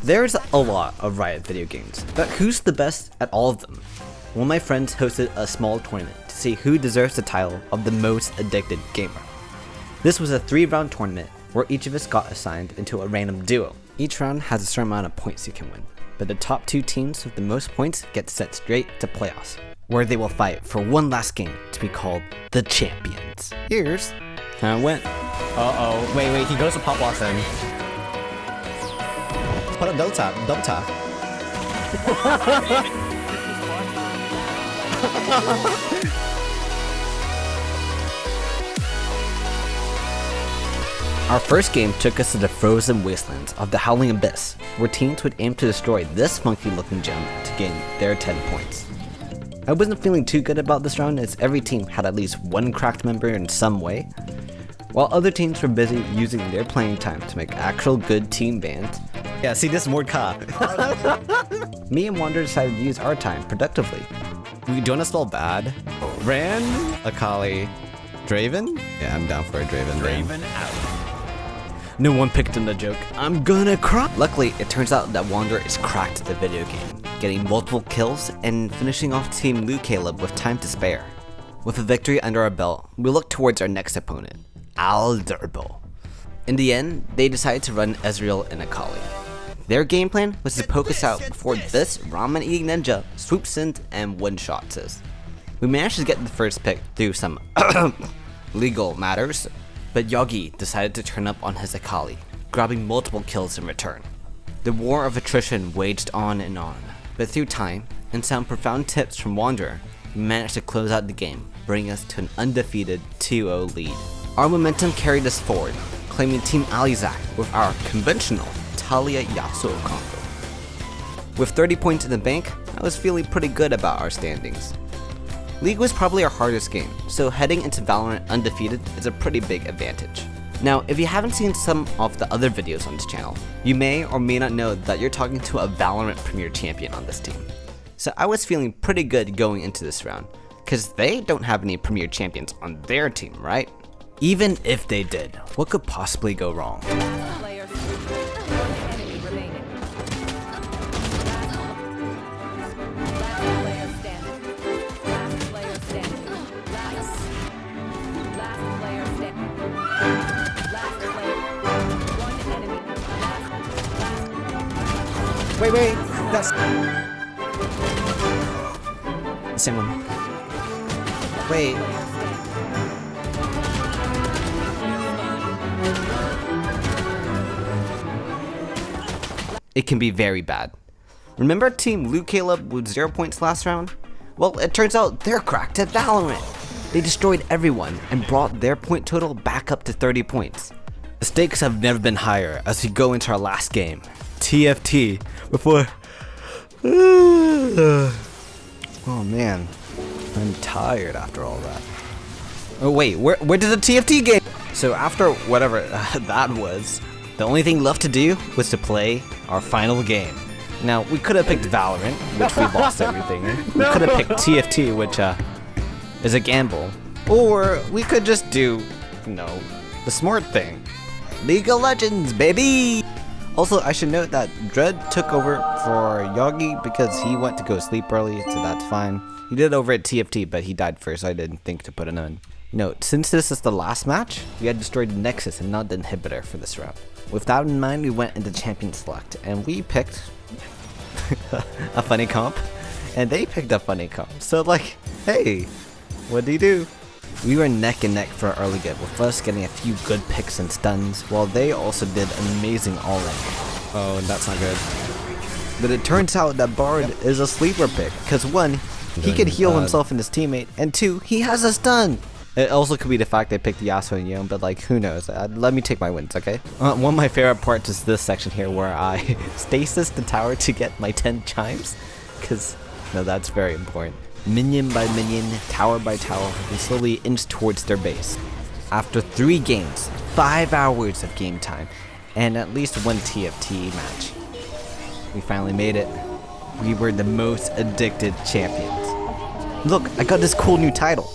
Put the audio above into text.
There's a lot of Riot video games, but who's the best at all of them? One of my friends hosted a small tournament to see who deserves the title of the most addicted gamer. This was a 3-round tournament where each of us got assigned into a random duo. Each round has a certain amount of points you can win, but the top 2 teams with the most points get set straight to playoffs, where they will fight for one last game to be called the champions. Here's how it went. Uh-oh, wait, he goes to pop blocks in. Put up double tap. Our first game took us to the frozen wastelands of the Howling Abyss, where teams would aim to destroy this funky-looking gem to gain their 10 points. I wasn't feeling too good about this round as every team had at least one cracked member in some way, while other teams were busy using their playing time to make actual good team bands. Yeah, see this word ka. Me and Wander decided to use our time productively. We don't spell bad. Ran, Akali, Draven? Yeah, I'm down for a Draven. Draven out. No one picked on the joke. I'm gonna cry. Luckily, it turns out that Wander is cracked at the video game, getting multiple kills and finishing off Team Caleb with time to spare. With a victory under our belt, we look towards our next opponent, Alderbo. In the end, they decided to run Ezreal and Akali. Their game plan was to poke us out before this ramen-eating ninja swoops in and one-shots us. We managed to get the first pick through some legal matters, but Yogi decided to turn up on his Akali, grabbing multiple kills in return. The war of attrition waged on and on, but through time and some profound tips from Wanderer, we managed to close out the game, bringing us to an undefeated 2-0 lead. Our momentum carried us forward, claiming Team Alizak with our conventional Talia Yasuo combo. With 30 points in the bank, I was feeling pretty good about our standings. League was probably our hardest game, so heading into Valorant undefeated is a pretty big advantage. Now, if you haven't seen some of the other videos on this channel, you may or may not know that you're talking to a Valorant Premier Champion on this team. So I was feeling pretty good going into this round, cause they don't have any Premier Champions on their team, right? Even if they did, what could possibly go wrong? Wait, that's the same one. Wait. It can be very bad. Remember Team Caleb with 0 points last round? Well, it turns out they're cracked at Valorant. They destroyed everyone and brought their point total back up to 30 points. The stakes have never been higher as we go into our last game, TFT, before... Oh man, I'm tired after all that. Oh wait, where did the TFT game? So after whatever that was, the only thing left to do was to play our final game. Now, we could have picked Valorant, which we lost everything. We could have picked TFT, which is a gamble. Or we could just do, the smart thing. League of Legends, baby! Also, I should note that Dread took over for Yogi because he went to go sleep early, so that's fine. He did over at TFT, but he died first, so I didn't think to put it on. Note, since this is the last match, we had destroyed the Nexus and not the Inhibitor for this round. With that in mind, we went into Champion Select, and we picked a funny comp, and they picked a funny comp. So like, hey, what do you do? We were neck and neck for our early get, with us getting a few good picks and stuns, while they also did an amazing all-in. Oh, that's not good. But it turns out that Bard is a sleeper pick, because 1, he could heal himself and his teammate, and 2, he has a stun! It also could be the fact they picked Yasuo and Yone, but like, who knows? Let me take my wins, okay? One of my favorite parts is this section here where I stasis the tower to get my 10 chimes, because, that's very important. Minion by minion, tower by tower, we slowly inch towards their base. After 3 games, 5 hours of game time, and at least 1 TFT match, we finally made it. We were the most addicted champions. Look, I got this cool new title.